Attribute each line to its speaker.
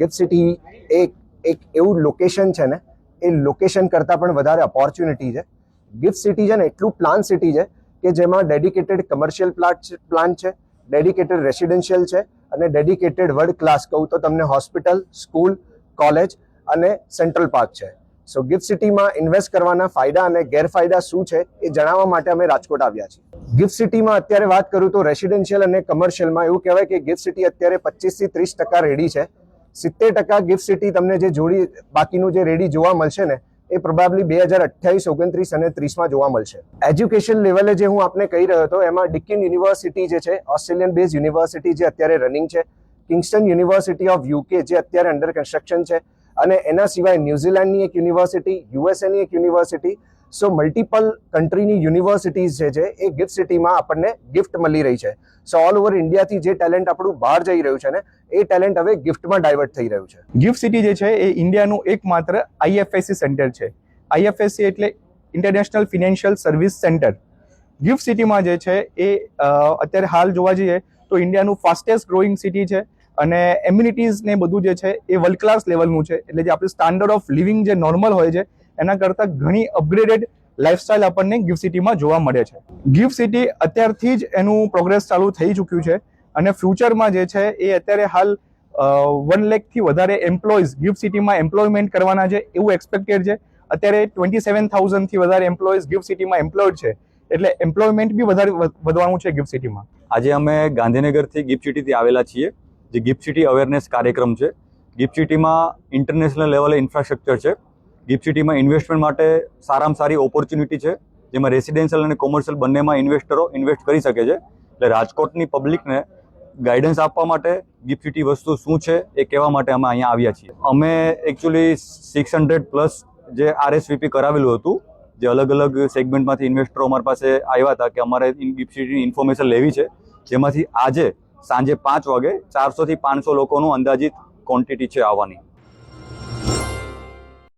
Speaker 1: Gift city એક એવું location છે ને, એ લોકેશન કરતાં પણ વધારે ઓપોર્ચ્યુનિટી છે. ગિફ્ટ સિટી છે ને એટલું પ્લાન સિટી છે કે જેમાં ડેડિકેટેડ કમર્શિયલ પ્લાન્ટ છે, ડેડિકેટેડ રેસિડેન્શિયલ છે અને ડેડિકેટેડ વર્લ્ડ ક્લાસ કહું તો તમને હોસ્પિટલ, સ્કૂલ, કોલેજ અને સેન્ટ્રલ પાર્ક છે. સો ગિફ્ટ સિટીમાં ઇન્વેસ્ટ કરવાના ફાયદા અને ગેરફાયદા શું છે એ જણાવવા માટે અમે રાજકોટ આવ્યા છીએ. ગિફ્ટ સિટીમાં અત્યારે વાત કરું તો રેસિડેન્શિયલ અને કમર્શિયલમાં એવું કહેવાય કે ગિફ્ટ સિટી અત્યારે 25 થી 30% રેડી છે. 70% ગિફ્ટ સિટી તમને જે જોડી બાકીનું જે રેડી જોવા મળશે ને એ પ્રોબેબલી 2028, 29 અને 30માં જોવા મળશે. એજ્યુકેશન લેવલે જે હું આપને કહી રહ્યો હતો એમાં ડિકિન યુનિવર્સિટી જે છે, ઓસ્ટ્રેલિયન બેઝ યુનિવર્સિટી જે અત્યારે રનિંગ છે, કિંગસ્ટન યુનિવર્સિટી ઓફ UK જે અત્યારે અંડર કન્સ્ટ્રક્શન છે, અને એના સિવાય ન્યુઝીલેન્ડની એક યુનિવર્સિટી, યુએસએની એક યુનિવર્સિટી. સો મલ્ટિપલ કન્ટ્રીની યુનિવર્સિટીઝ જે છે એ ગિફ્ટ સિટીમાં આપણને ગિફ્ટ મળી રહી છે. સો ઓલ ઓવર ઇન્ડિયાથી જે ટેલેન્ટ આપણું બહાર જઈ રહ્યું છે ને એ ટેલેન્ટ હવે ગિફ્ટમાં ડાયવર્ટ થઈ રહ્યું છે.
Speaker 2: ગિફ્ટ સિટી જે છે એ ઇન્ડિયાનું એકમાત્ર IFSC સેન્ટર છે. IFSC એટલે international financial service centre. Gift સિટીમાં જે છે એ અત્યારે હાલ જોવા જઈએ તો ઇન્ડિયાનું ફાસ્ટેસ્ટ ગ્રોઈંગ સિટી છે અને એમ્યુનિટીઝ ને બધું જે છે એ વર્લ્ડ ક્લાસ લેવલનું છે. એટલે જે આપણે સ્ટાન્ડર્ડ ઓફ લિવિંગ જે નોર્મલ હોય છે એના કરતાં ઘણી અપગ્રેડેડ લાઇફસ્ટાઇલ આપણને ગિફ્ટ સિટીમાં જોવા મળે છે. ગિફ્ટ સિટી અત્યારથી જ એનું પ્રોગ્રેસ ચાલુ થઈ ચૂક્યું છે અને ફ્યુચરમાં જે છે એ અત્યારે હાલ 1 લાખથી વધારે એમ્પ્લોઈઝ ગિફ્ટ સિટીમાં એમ્પ્લોયમેન્ટ કરવાના છે એવું એક્સપેક્ટેડ છે. અત્યારે 27,000થી વધારે એમ્પ્લોઈઝ ગિફ્ટ સિટીમાં એમ્પ્લોયડ છે, એટલે એમ્પ્લોયમેન્ટ બી વધારે વધવાનું છે ગિફ્ટ સિટીમાં.
Speaker 3: આજે અમે ગાંધીનગરથી ગિફ્ટ સિટીથી આવેલા છીએ, જે ગિફ્ટ સિટી અવેરનેસ કાર્યક્રમ છે. ગિફ્ટ સિટીમાં ઇન્ટરનેશનલ લેવલે ઇન્ફ્રાસ્ટ્રક્ચર છે. ગિફ્ટ સિટીમાં ઇન્વેસ્ટમેન્ટ માટે સારામાં સારી ઓપોર્ચ્યુનિટી છે, જેમાં રેસિડેન્શિયલ અને કોમર્શિયલ બંનેમાં ઇન્વેસ્ટરો ઇન્વેસ્ટ કરી શકે છે. એટલે રાજકોટની પબ્લિકને ગાઈડન્સ આપવા માટે ગિફ્ટ સિટી વસ્તુ શું છે એ કહેવા માટે અમે અહીંયા આવ્યા છીએ. અમે એકચ્યુઅલી 600+ જે RSVP કરાવેલું હતું, જે અલગ અલગ સેગમેન્ટમાંથી ઇન્વેસ્ટરો અમારી પાસે આવ્યા હતા કે અમારે ગિફ્ટ સિટીની ઇન્ફોર્મેશન લેવી છે, જેમાંથી આજે સાંજે 5 વાગે 400 થી 500 લોકોનું અંદાજિત ક્વોન્ટિટી છે આવવાની.